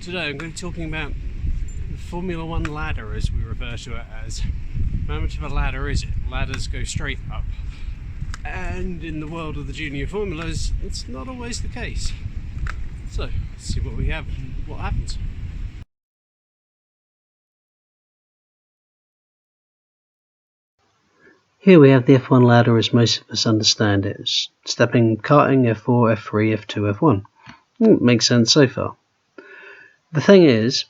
Today I'm going to be talking about the Formula One ladder, as we refer to it as. How much of a ladder is it? Ladders go straight up. And in the world of the junior formulas, it's not always the case. So, let's see what we have and what happens. Here we have the F1 ladder as most of us understand it. It's stepping, karting, F4, F3, F2, F1. It makes sense so far. The thing is,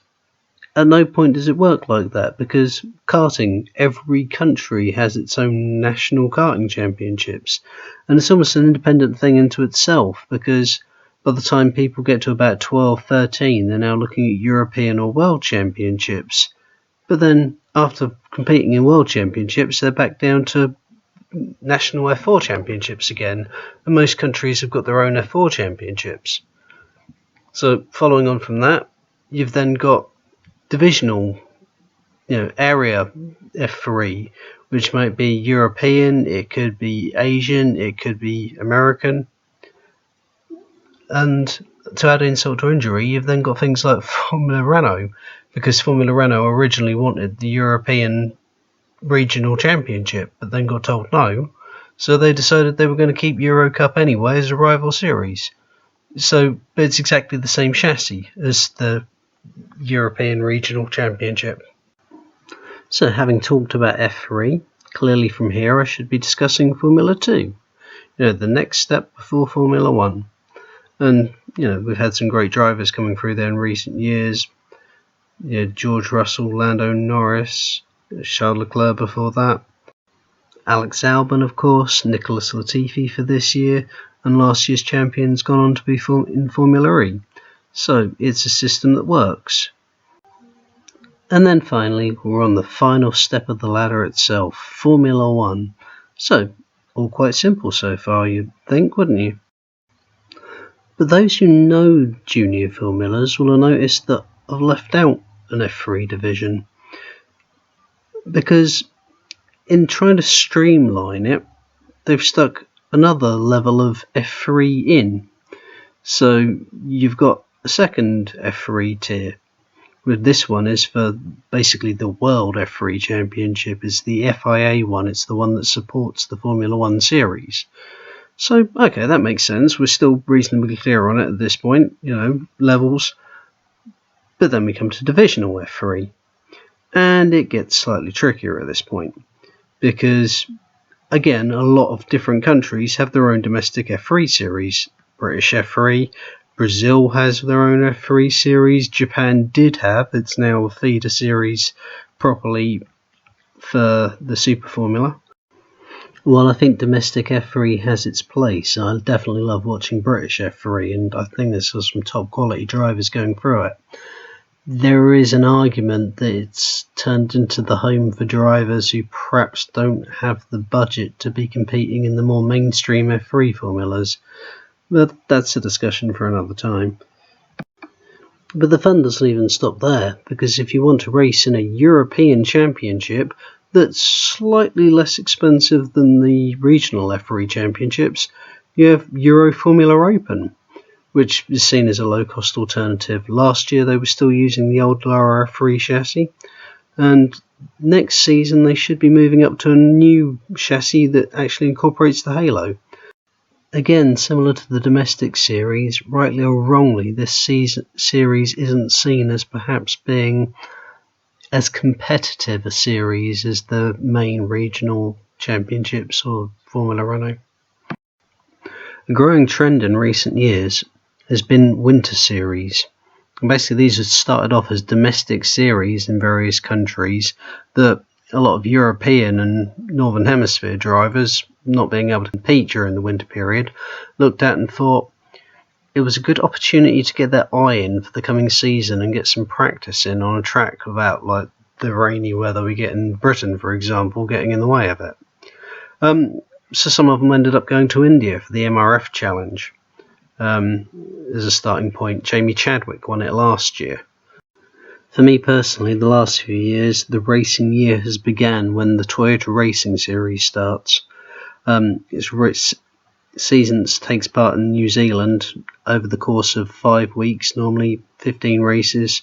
at no point does it work like that, because karting, every country has its own national karting championships, and it's almost an independent thing into itself, because by the time people get to about 12, 13, they're now looking at European or World Championships. But then, after competing in World Championships, they're back down to national F4 Championships again, and most countries have got their own F4 Championships. So, following on from that, you've then got divisional, area F3, which might be European, it could be Asian, it could be American. And to add insult to injury, you've then got things like Formula Renault, because Formula Renault originally wanted the European Regional Championship, but then got told no, so they decided they were going to keep Euro Cup anyway as a rival series. So it's exactly the same chassis as the European Regional Championship. So having talked about F3, clearly from here I should be discussing Formula 2, the next step before Formula 1. And, we've had some great drivers coming through there in recent years. George Russell, Lando Norris, Charles Leclerc before that, Alex Albon, of course, Nicholas Latifi for this year, and last year's champions gone on to be in Formula E. So it's a system that works. And then finally, we're on the final step of the ladder itself, Formula 1. So, all quite simple so far, you'd think, wouldn't you? But those who know junior formulas will have noticed that I've left out an F3 division, because in trying to streamline it, they've stuck another level of F3 in. So you've got a second F3 tier. With this one is for basically the World F3 Championship, is the FIA one. It's the one that supports the Formula 1 series. So, okay, that makes sense. We're still reasonably clear on it at this point, levels. But then we come to Divisional F3. And it gets slightly trickier at this point, because, again, a lot of different countries have their own domestic F3 series. British F3, Brazil has their own F3 series, Japan did have, it's now a feeder series properly for the Super Formula. While I think domestic F3 has its place, I definitely love watching British F3, and I think there's some top quality drivers going through it. There is an argument that it's turned into the home for drivers who perhaps don't have the budget to be competing in the more mainstream F3 formulas, but that's a discussion for another time. But the fun doesn't even stop there, because if you want to race in a European Championship that's slightly less expensive than the regional F3 championships, you have Euro Formula Open, which is seen as a low-cost alternative. Last year they were still using the old Lara F3 chassis, and next season they should be moving up to a new chassis that actually incorporates the halo. Again, similar to the domestic series, rightly or wrongly, this series isn't seen as perhaps being as competitive a series as the main regional championships or Formula Renault. A growing trend in recent years has been winter series. And basically these have started off as domestic series in various countries that a lot of European and Northern Hemisphere drivers, not being able to compete during the winter period, looked at and thought it was a good opportunity to get their eye in for the coming season and get some practice in on a track without the rainy weather we get in Britain, for example, getting in the way of it. So some of them ended up going to India for the MRF Challenge. As a starting point, Jamie Chadwick won it last year. For me personally, the last few years, the racing year has began when the Toyota Racing Series starts. It's seasons takes part in New Zealand over the course of 5 weeks, normally 15 races.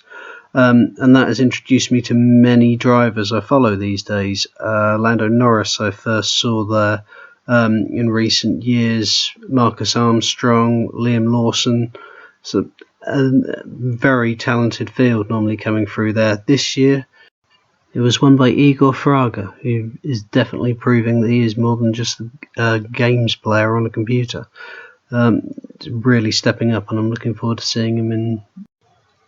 And that has introduced me to many drivers I follow these days. Lando Norris I first saw there in recent years, Marcus Armstrong, Liam Lawson. So a very talented field normally coming through there. This year it was won by Igor Fraga, who is definitely proving that he is more than just a games player on a computer. Really stepping up, and I'm looking forward to seeing him in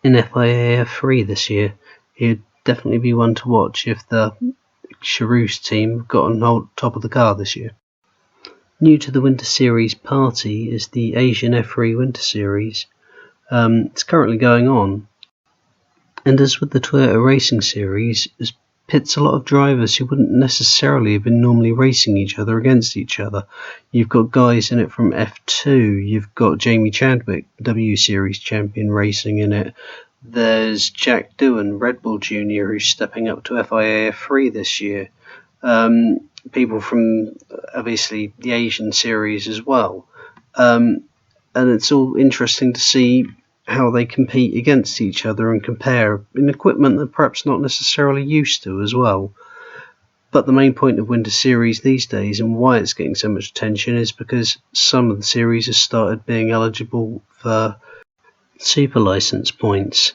FIA F3 this year. He'd definitely be one to watch if the Charouse team got on top of the car this year. New to the Winter Series party is the Asian F3 Winter Series. It's currently going on, and as with the Toyota Racing Series, it pits a lot of drivers who wouldn't necessarily have been normally racing each other against each other. You've got guys in it from F2, you've got Jamie Chadwick, W Series champion, racing in it. There's Jack Doohan, Red Bull Junior, who's stepping up to FIA F3 this year. People from, obviously, the Asian Series as well. And it's all interesting to see how they compete against each other and compare in equipment that perhaps not necessarily used to as well. But the main point of Winter Series these days, and why it's getting so much attention, is because some of the series have started being eligible for super license points,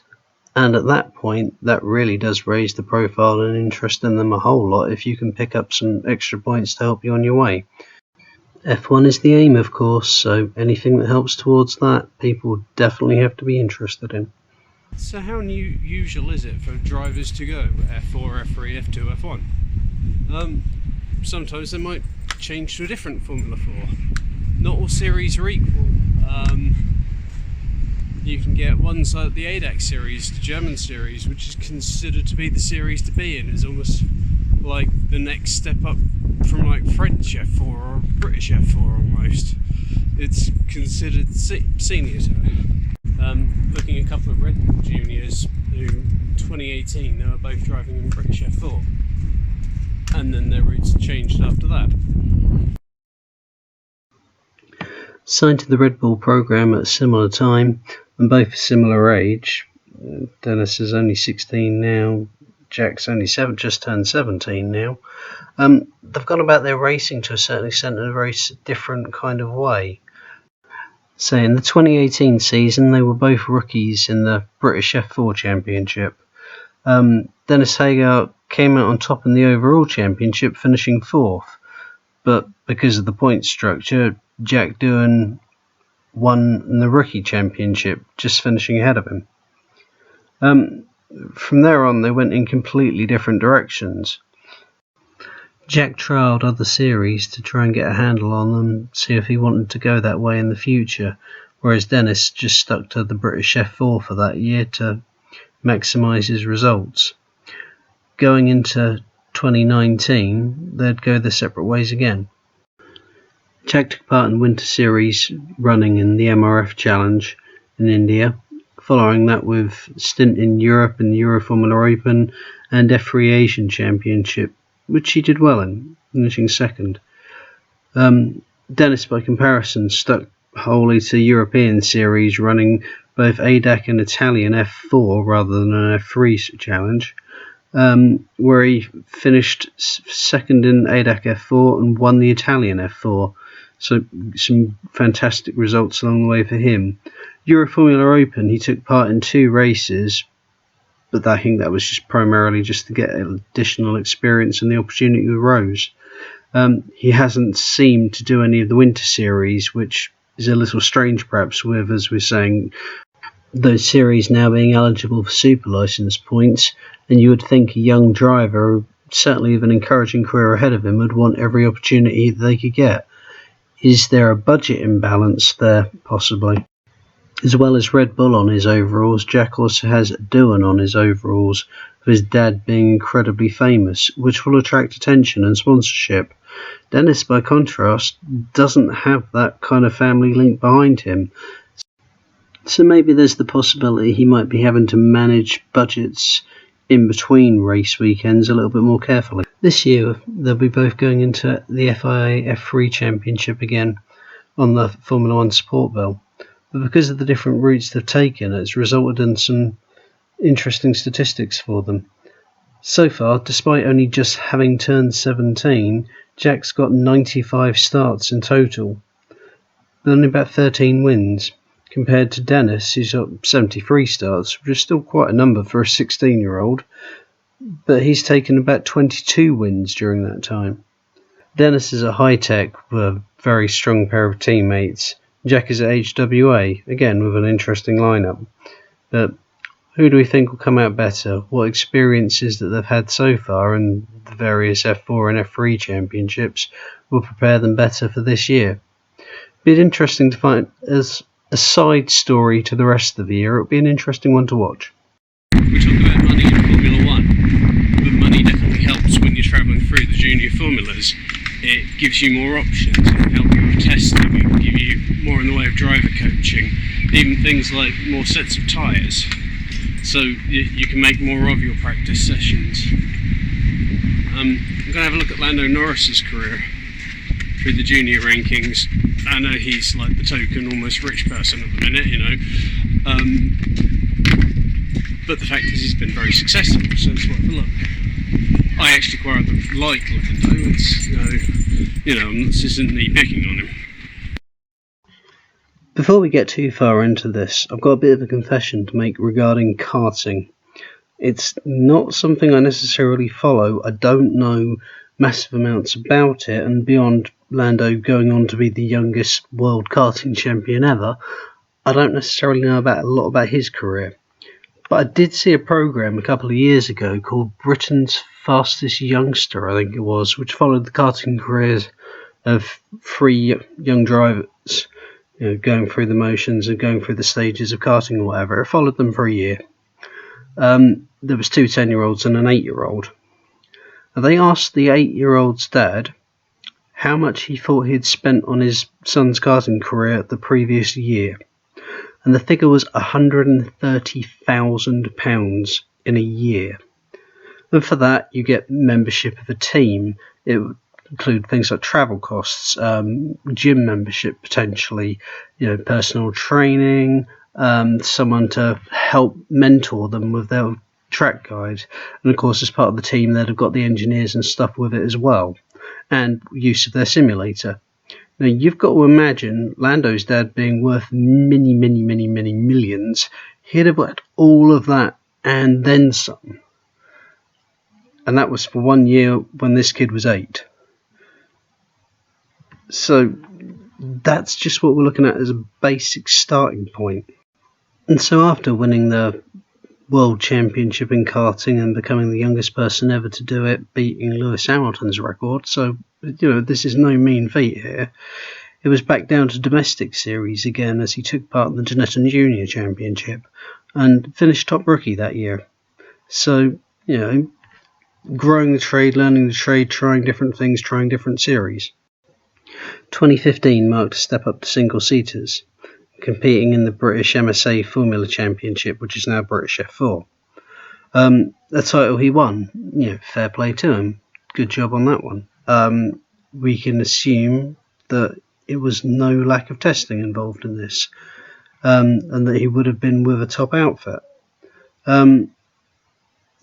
and at that point that really does raise the profile and interest in them a whole lot if you can pick up some extra points to help you on your way. F1 is the aim, of course, so anything that helps towards that, people definitely have to be interested in. So how usual is it for drivers to go F4, F3, F2, F1? Sometimes they might change to a different Formula 4. Not all series are equal. You can get ones like the ADAC series, the German series, which is considered to be the series to be in. It's almost like the next step up from like French F4 or British F4 almost. It's considered senior to it. Looking at a couple of Red Bull juniors who 2018 they were both driving in British F4, and then their routes changed after that. Signed to the Red Bull program at a similar time and both a similar age. Dennis is only 16 now, Jack's only just turned 17 now. They've gone about their racing to a certain extent in a very different kind of way. So in the 2018 season they were both rookies in the British F4 Championship. Dennis Hagar came out on top in the overall championship, finishing 4th, but because of the point structure, Jack Doohan won in the rookie championship, just finishing ahead of him. From there on they went in completely different directions. Jack trialled other series to try and get a handle on them, see if he wanted to go that way in the future, whereas Dennis just stuck to the British F4 for that year to maximise his results. Going into 2019, they'd go their separate ways again. Jack took part in Winter Series running in the MRF Challenge in India, following that with a stint in Europe in the Euro Formula Open and F3 Asian Championship, which he did well in, finishing 2nd. Dennis, by comparison, stuck wholly to European Series, running both ADAC and Italian F4 rather than an F3 challenge, where he finished 2nd in ADAC F4 and won the Italian F4. So some fantastic results along the way for him. Euro Formula Open, he took part in 2 races, but I think that was just primarily just to get additional experience and the opportunity arose. He hasn't seemed to do any of the Winter Series, which is a little strange perhaps with, as we're saying, those series now being eligible for super license points, and you would think a young driver, certainly with an encouraging career ahead of him, would want every opportunity that they could get. Is there a budget imbalance there, possibly? As well as Red Bull on his overalls, Jack also has Doohan on his overalls, with his dad being incredibly famous, which will attract attention and sponsorship. Dennis, by contrast, doesn't have that kind of family link behind him. So maybe there's the possibility he might be having to manage budgets in between race weekends a little bit more carefully. This year they'll be both going into the FIA F3 Championship again, on the Formula One support bill. But because of the different routes they've taken, it's resulted in some interesting statistics for them. So far, despite only just having turned 17, Jack's got 95 starts in total, with only about 13 wins, compared to Dennis, who's got 73 starts, which is still quite a number for a 16-year-old, but he's taken about 22 wins during that time. Dennis is a high-tech with a very strong pair of teammates. Jack is at HWA, again with an interesting lineup. But who do we think will come out better? What experiences that they've had so far in the various F4 and F3 championships will prepare them better for this year? It'd be interesting to find as a side story to the rest of the year. It'll be an interesting one to watch. We talk about money in Formula One, but money definitely helps when you're travelling through the junior formulas. It gives you more options, it can help you with testing, it can give you more in the way of driver coaching, even things like more sets of tyres. So you can make more of your practice sessions. I'm going to have a look at Lando Norris's career through the junior rankings. I know he's like the token almost rich person at the minute, you know. But the fact is he's been very successful, so it's worth a look. I actually quite like Lando. It's, this isn't me picking on him. Before we get too far into this, I've got a bit of a confession to make regarding karting. It's not something I necessarily follow. I don't know massive amounts about it, and beyond Lando going on to be the youngest world karting champion ever, I don't necessarily know a lot about his career. But I did see a programme a couple of years ago called Britain's Fastest Youngster, I think it was, which followed the karting careers of 3 young drivers, going through the motions and going through the stages of karting or whatever. It followed them for a year. There was 2 10-year-olds and an 8-year-old. They asked the 8-year-old's dad how much he thought he had spent on his son's karting career the previous year. And the figure was £130,000 in a year. And for that, you get membership of a team. It would include things like travel costs, gym membership potentially, personal training, someone to help mentor them with their track guide. And of course, as part of the team, they'd have got the engineers and stuff with it as well, and use of their simulator. Now, you've got to imagine Lando's dad being worth many, many, many, many millions. He'd have got all of that and then some. And that was for 1 year when this kid was 8. So that's just what we're looking at as a basic starting point. And so after winning the World Championship in karting and becoming the youngest person ever to do it, beating Lewis Hamilton's record, so this is no mean feat here, it was back down to domestic series again as he took part in the Genetton Junior Championship and finished top rookie that year. So, growing the trade, learning the trade, trying different things, trying different series. 2015 marked a step up to single-seaters, competing in the British MSA Formula Championship, which is now British F4. A title he won. Fair play to him. Good job on that one. We can assume that it was no lack of testing involved in this, and that he would have been with a top outfit.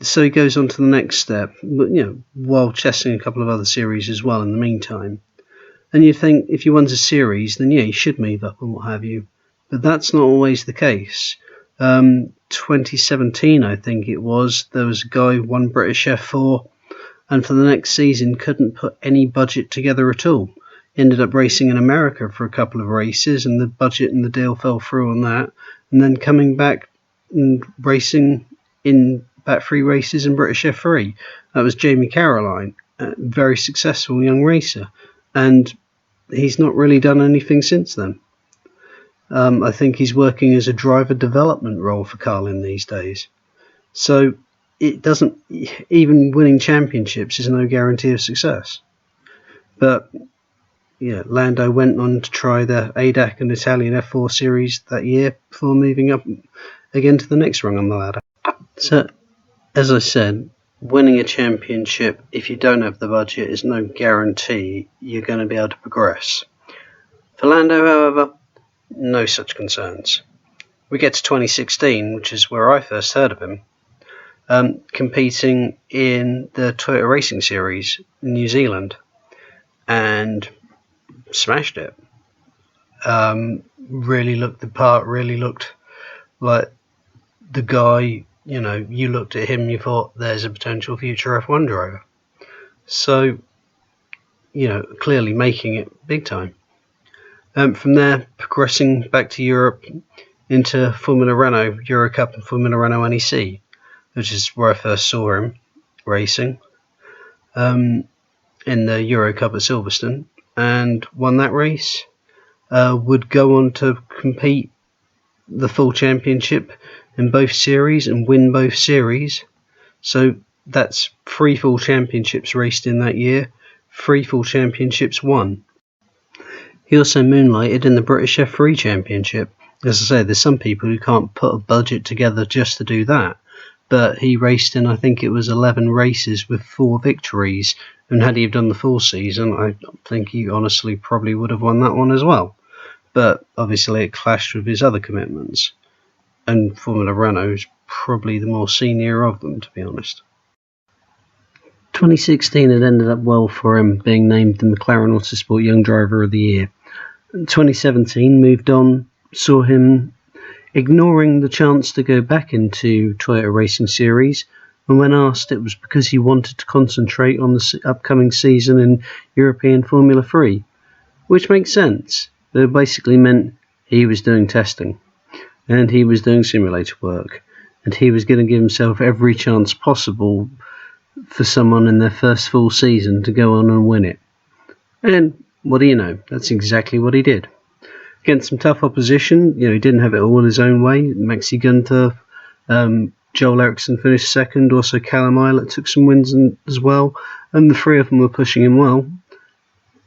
So he goes on to the next step, while testing a couple of other series as well in the meantime. And you think if he wins a series, then he should move up and what have you. But that's not always the case. 2017, I think it was, there was a guy who won British F4 and for the next season couldn't put any budget together at all. Ended up racing in America for a couple of races and the budget and the deal fell through on that. And then coming back and racing in about 3 races in British F3. That was Jamie Caroline, a very successful young racer. And he's not really done anything since then. I think he's working as a driver development role for Carlin these days. So it doesn't, even winning championships is no guarantee of success. But Lando went on to try the ADAC and Italian F4 series that year before moving up again to the next rung on the ladder. So, as I said, winning a championship, if you don't have the budget, is no guarantee you're going to be able to progress. For Lando, however, no such concerns. We get to 2016, which is where I first heard of him, competing in the Toyota Racing Series in New Zealand, and smashed it. Really looked the part, really looked like the guy, you looked at him, you thought, there's a potential future F1 driver. So, clearly making it big time. From there, progressing back to Europe into Formula Renault, Euro Cup and Formula Renault NEC, which is where I first saw him racing, in the Euro Cup at Silverstone, and won that race. Would go on to compete the full championship in both series and win both series. So that's 3 full championships raced in that year, 3 full championships won. He also moonlighted in the British F3 Championship. As I say, there's some people who can't put a budget together just to do that, but he raced in, I think it was 11 races with 4 victories, and had he have done the full season, I think he honestly probably would have won that one as well. But obviously it clashed with his other commitments, and Formula Renault is probably the more senior of them, to be honest. 2016 had ended up well for him, being named the McLaren Autosport Young Driver of the Year. 2017 moved on, saw him ignoring the chance to go back into Toyota Racing Series, and when asked, it was because he wanted to concentrate on the upcoming season in European Formula 3, which makes sense. It basically meant he was doing testing, and he was doing simulator work, and he was going to give himself every chance possible for someone in their first full season to go on and win it. And what do you know, that's exactly what he did. Against some tough opposition, he didn't have it all his own way. Maxi Gunter, Joel Eriksson finished second, also Callum Eilert took some wins as well, and the 3 of them were pushing him well.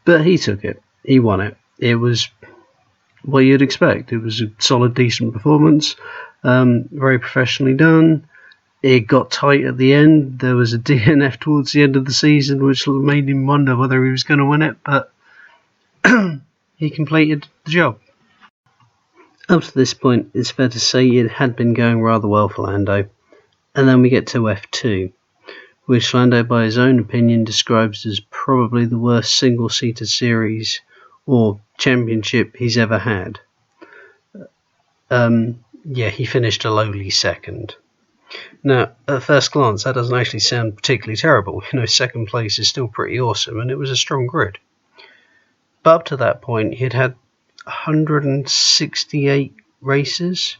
But he took it, he won it. It was what you'd expect. It was a solid, decent performance, very professionally done. It got tight at the end. There was a DNF towards the end of the season, which made him wonder whether he was going to win it, but he completed the job. Up to this point, it's fair to say it had been going rather well for Lando, and then we get to F2, which Lando, by his own opinion, describes as probably the worst single-seater series or championship he's ever had. He finished a lowly second. Now, at first glance, that doesn't actually sound particularly terrible. Second place is still pretty awesome, and it was a strong grid. But up to that point, he'd had 168 races,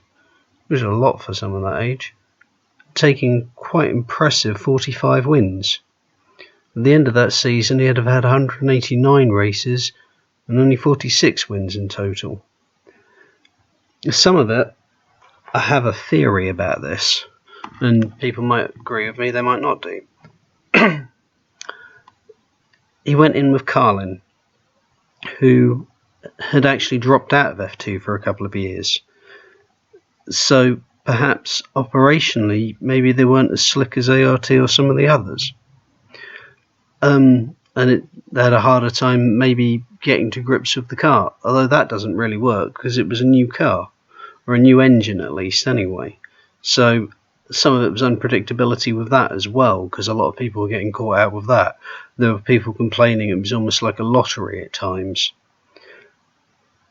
which is a lot for someone that age, taking quite impressive 45 wins. At the end of that season, he'd have had 189 races and only 46 wins in total. Some of it, I have a theory about this, and people might agree with me, they might not do. He went in with Carlin, who had actually dropped out of F2 for a couple of years. So perhaps operationally, maybe they weren't as slick as ART or some of the others. And they had a harder time maybe getting to grips with the car, although that doesn't really work because it was a new car, or a new engine at least anyway. So some of it was unpredictability with that as well, because a lot of people were getting caught out with that. There were people complaining it was almost like a lottery at times.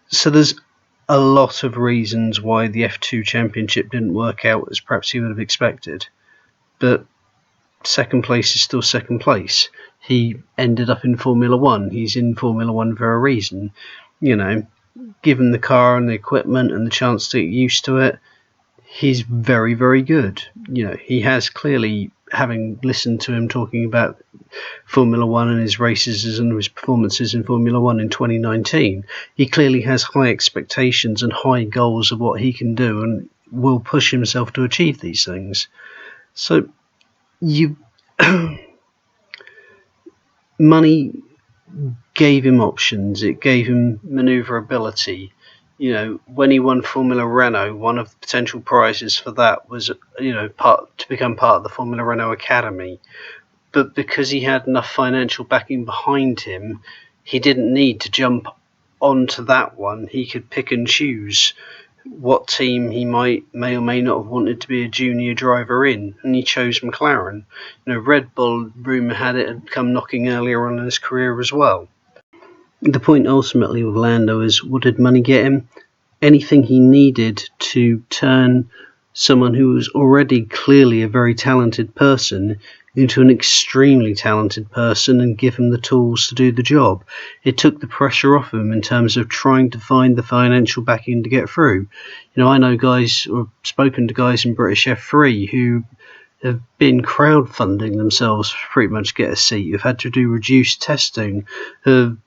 So there's a lot of reasons why the F2 Championship didn't work out as perhaps he would have expected. But second place is still second place. He ended up in Formula 1. He's in Formula 1 for a reason. Given the car and the equipment and the chance to get used to it, he's very, very good. He has clearly, having listened to him talking about Formula 1 and his races and his performances in Formula 1 in 2019, he clearly has high expectations and high goals of what he can do and will push himself to achieve these things. So, money gave him options, it gave him manoeuvrability. When he won Formula Renault, one of the potential prizes for that was, to become part of the Formula Renault Academy. But because he had enough financial backing behind him, he didn't need to jump onto that one, he could pick and choose what team he may or may not have wanted to be a junior driver in, and he chose McLaren. Red Bull, rumour had it, had come knocking earlier on in his career as well. The point ultimately with Lando is, what did money get him? Anything he needed to turn someone who was already clearly a very talented person into an extremely talented person and give him the tools to do the job. It took the pressure off him in terms of trying to find the financial backing to get through. I know guys, or spoken to guys in British F3 who have been crowdfunding themselves to pretty much get a seat, who've had to do reduced testing, have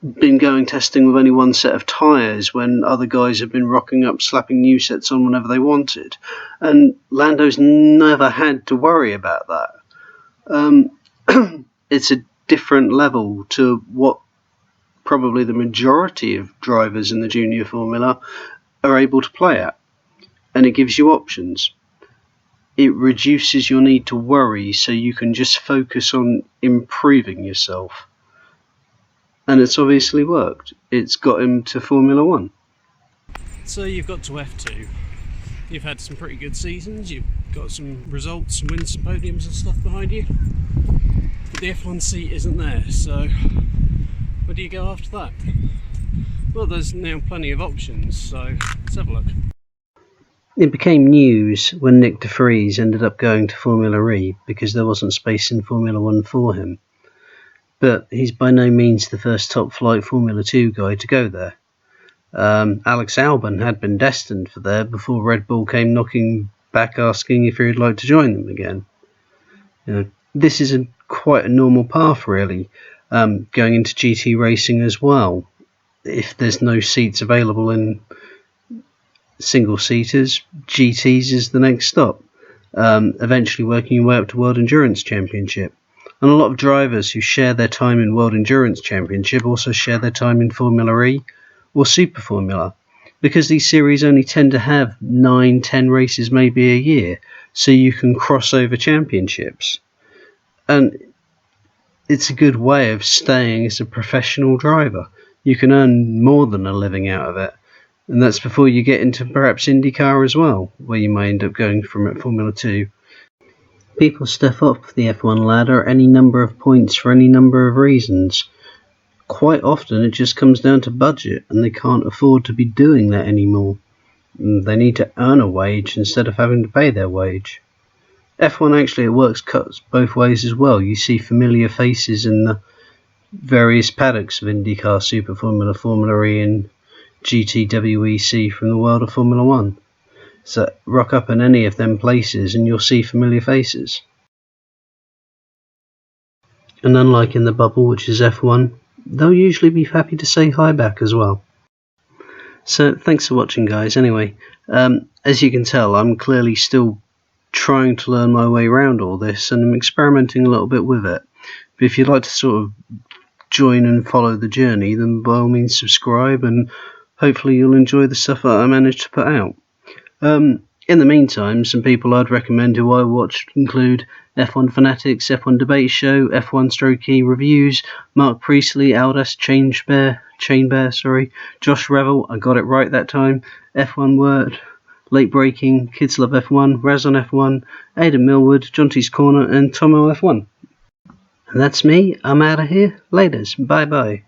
been going testing with only one set of tyres when other guys have been rocking up, slapping new sets on whenever they wanted. And Lando's never had to worry about that. It's a different level to what probably the majority of drivers in the junior formula are able to play at. And it gives you options. It reduces your need to worry, so you can just focus on improving yourself. And it's obviously worked. It's got him to Formula 1. So you've got to F2. You've had some pretty good seasons. You've got some results, some wins, some podiums and stuff behind you. But the F1 seat isn't there, so where do you go after that? Well, there's now plenty of options, so let's have a look. It became news when Nick Defries ended up going to Formula E because there wasn't space in Formula 1 for him. But he's by no means the first top-flight Formula 2 guy to go there. Alex Albon had been destined for there before Red Bull came knocking back asking if he would like to join them again. This is quite a normal path, really, going into GT racing as well. If there's no seats available in single-seaters, GTs is the next stop, eventually working your way up to World Endurance Championship. And a lot of drivers who share their time in World Endurance Championship also share their time in Formula E or Super Formula, because these series only tend to have 9-10 races maybe a year, so you can cross over championships. And it's a good way of staying as a professional driver. You can earn more than a living out of it, and that's before you get into perhaps IndyCar as well, where you may end up going from at Formula 2. People step up the F1 ladder any number of points for any number of reasons. Quite often it just comes down to budget, and they can't afford to be doing that anymore. They need to earn a wage instead of having to pay their wage. F1 actually, it cuts both ways as well. You see familiar faces in the various paddocks of IndyCar, Super Formula, Formula E and GTWEC from the world of Formula 1. So rock up in any of them places and you'll see familiar faces. And unlike in the bubble, which is F1, they'll usually be happy to say hi back as well. So thanks for watching, guys. Anyway, as you can tell, I'm clearly still trying to learn my way around all this, and I'm experimenting a little bit with it. But if you'd like to sort of join and follow the journey, then by all means subscribe, and hopefully you'll enjoy the stuff that I managed to put out. In the meantime, some people I'd recommend who I watched include F1 Fanatics, F1 Debate Show, F1 / Reviews, Mark Priestley, Aldas Chainbear, Josh Revel, I got it right that time, F1 Word, Late Breaking, Kids Love F1, Raz on F1, Aidan Millwood, Jonty's Corner, and Tomo F1. And that's me, I'm out of here, laters, bye bye.